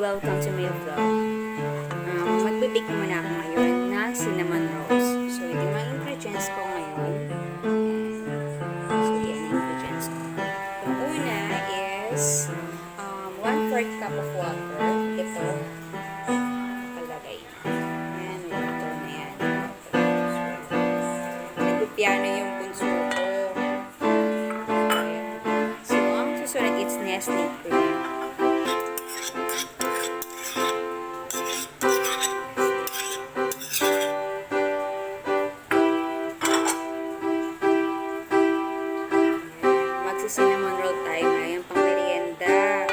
Welcome to my vlog. Magbibake muna ako ngayon ng cinnamon rolls. So, ito yung mga ingredients ko ngayon. So, yan yung ingredients ko. Yung una is 1/4 cup of water. Ito, nakalagay na. Ayan, may water na yan. So, nagpipiano yung bunso ko. So, ang susunod is Nestle cream. Cinnamon roll tayo ngayon pang merienda.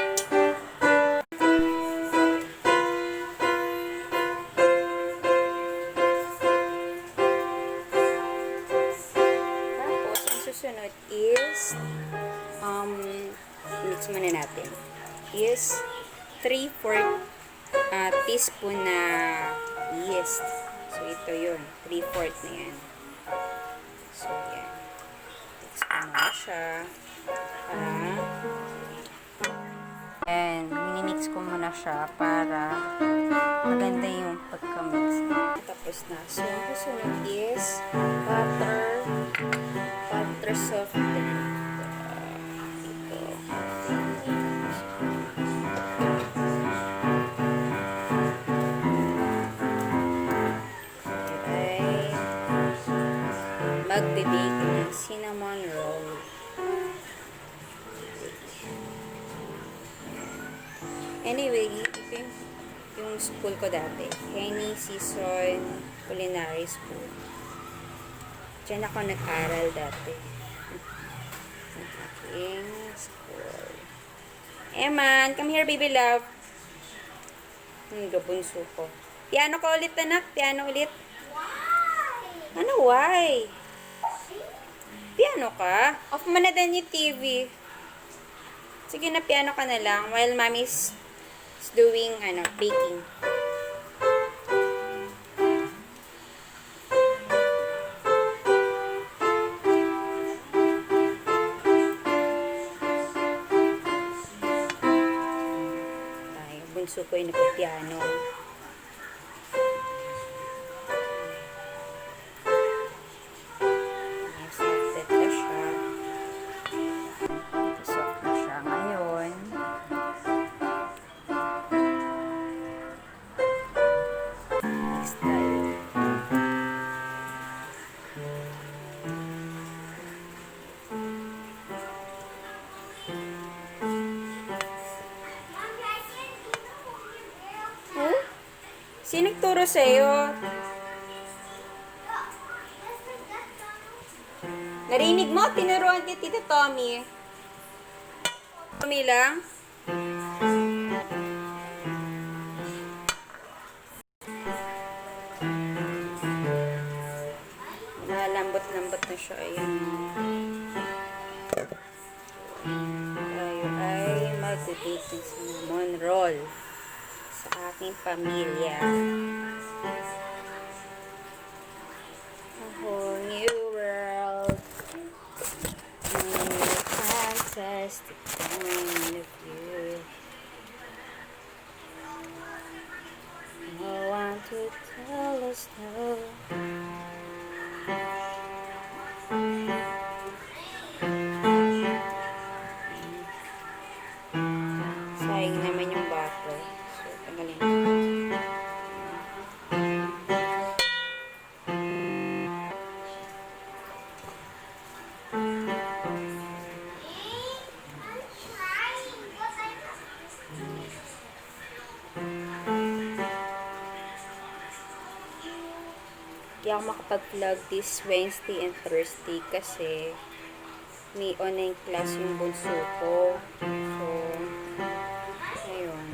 Tapos, ang susunod is mix muna natin is 3/4 teaspoon na yeast. So, ito yun. 3/4 na yan. So, yan. Mix muna siya. And minimix ko muna siya para maganda yung pagka-mix. Tapos na. So, ang susunod is butter soft blend. Ito. Okay. Magbe-bake ng cinnamon roll. Anyway, ito yung school ko dati. Henny Season Culinary School. Diyan ako nag-aral dati. Ang aking school. Eman, come here baby love. Gabunso ko. Piano ka ulit anak? Piano ulit? Why? Ano why? Piano ka? Off mo na din yung TV. Sige na, piano ka na lang while mommy's doing baking. Tayo, bunso ko yung nagpiano. Soft na siya. Soft na siya ngayon. Sino nagturo sa'yo? Narinig mo? Tinuruan kay Tita Tommy. Tommy lang? Lambot-lambot na siya. Ayan. Tayo ay mag-bake ng cinnamon roll sa aking pamilya. A whole new world. A fantastic point of view. No one to tell us no. Sayang naman yung butter. So, tagalin. Hindi ako makapag-vlog this Wednesday and Thursday kasi may online class yung bunso ko. So, ayun.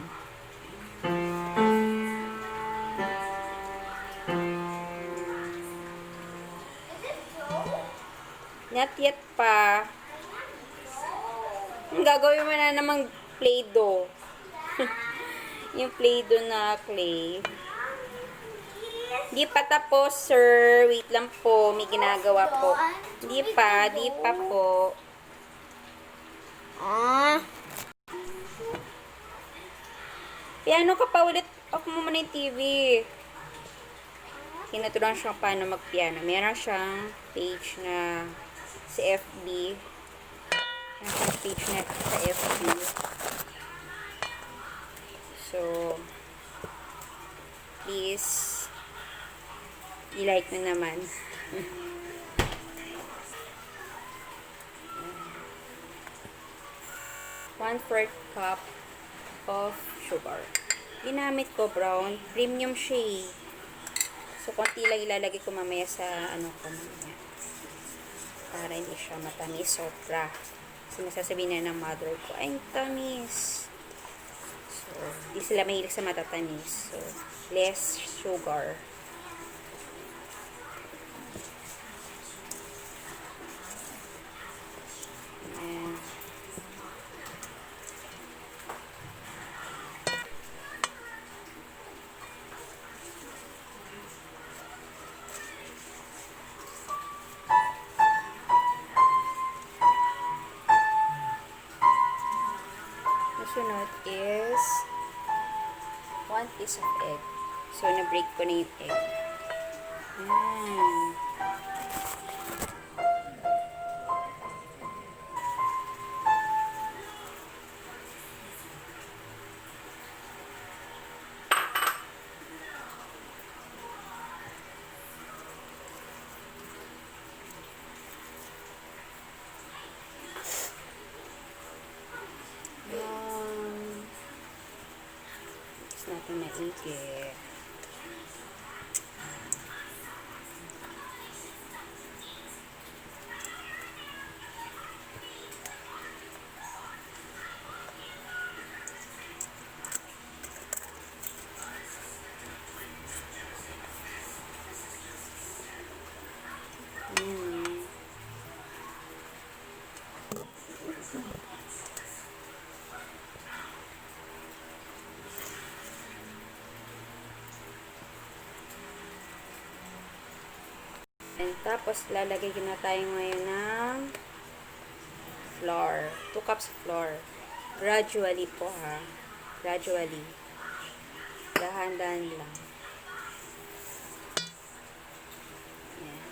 Not yet pa. Gagawin mo na namang Play-Doh. Yung Play-Doh na clay. Di pa tapos, sir. Wait lang po. May ginagawa po. Di pa po. Piano ka pa ulit. Off mo muna yung TV. Tinuturuan siya paano mag-piano. Meron siyang page na sa FB. Meron siyang page na sa FB. So, please, i-like mo naman. 1/4 cup of sugar. Ginamit ko brown. Premium siya eh. So, konti lang ilalagay ko mamaya sa ano ko mamaya. Para hindi siya matamis sobra. Kasi masasabihin na ng mother ko, ay, tamis. So, di sila mahilig sa matatamis. So, less sugar. Ayan. Sunod is 1 piece of egg. So, na-break ko na yung egg. Ayan. Natin maigi. And tapos, lalagay na tayo ngayon ng flour. 2 cups of flour. Gradually po ha. Gradually. Dahan-dahan lang. Yan.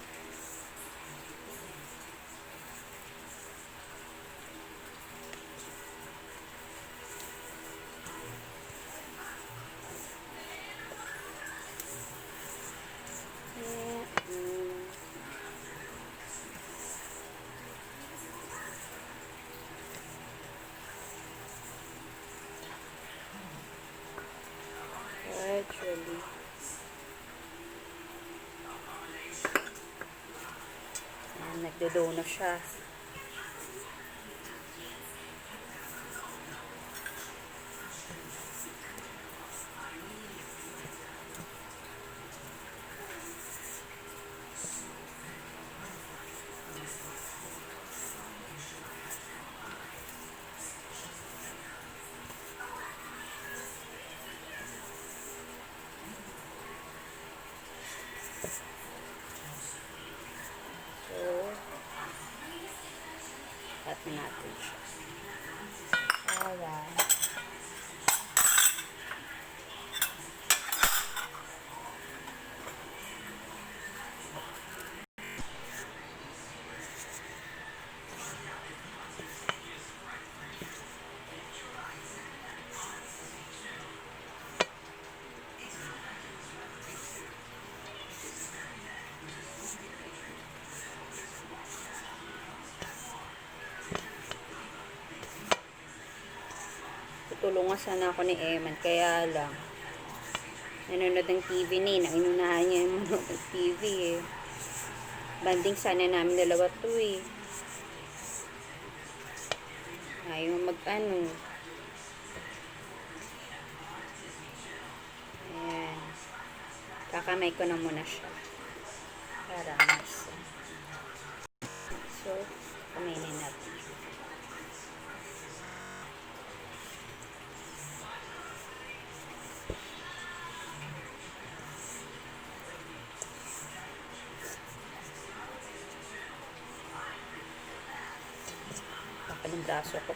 Gradually. Nagdo-dough na siya. Cut natin siya. Alright. Tutulungan sana ako ni Eman, kaya lang nanonood ng TV ni, inunahan niya yung manood ng TV eh. Banding sana namin dalawa to eh. Ayaw mag-ano. Ayan. Kakamay ko na muna siya. Para mas. So, kamainin natin. Kapal ng braso ko.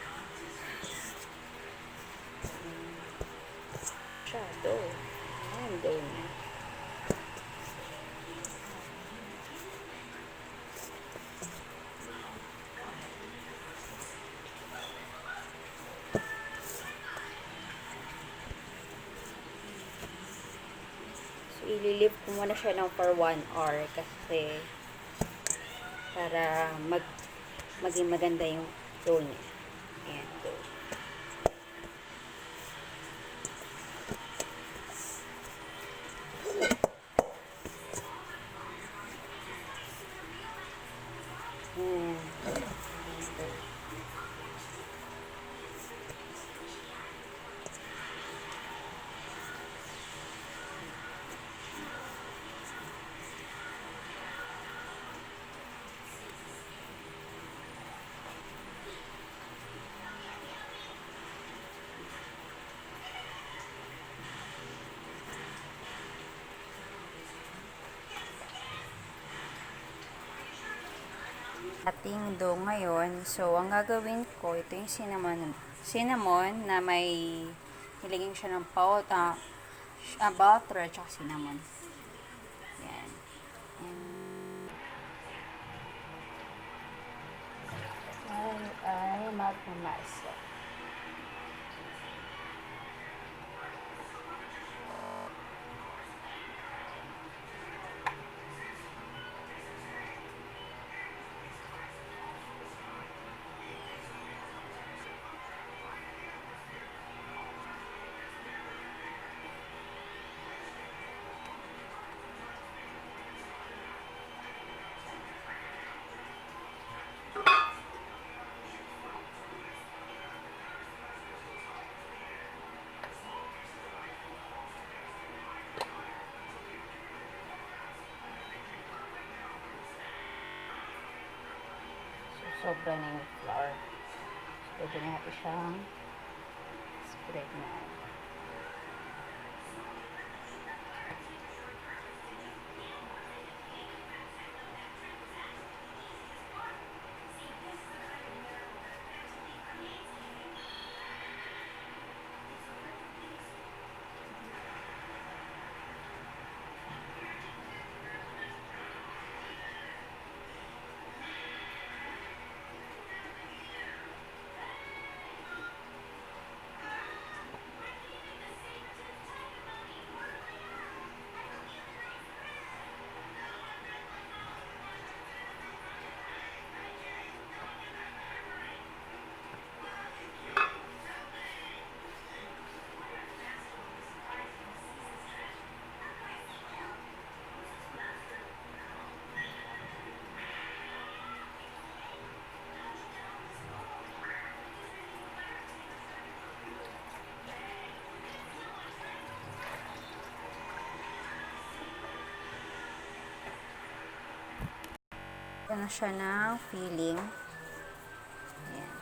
Shadow. Ayan, doon na. So, ililip ko muna siya ng for 1 hour kasi para maging maganda yung dough niya. Ayan, dough. Ating dough ngayon. So, ang gagawin ko, ito yung cinnamon na may nilagyan siya ng butter at saka cinnamon. Yan. Ay magmamasa. Sobra na yung flour. So, pwede natin siyang spread na. Ito na siya ng filling. Ayan.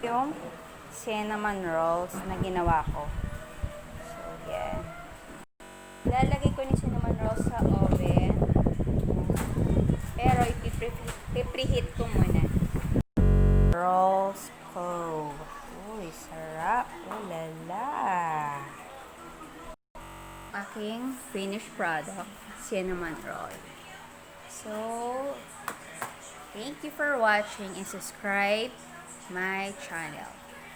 Yung cinnamon rolls na ginawa ko. So, yeah. Lalagay ko ni cinnamon rolls sa oven. Pero ipipreheat ko muna. Rolls ko. Uy, sarap. Oh, lala. Aking finished product, cinnamon roll. So, thank you for watching and subscribe my channel.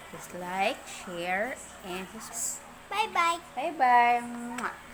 Just like, share, and subscribe. Bye-bye. Bye-bye.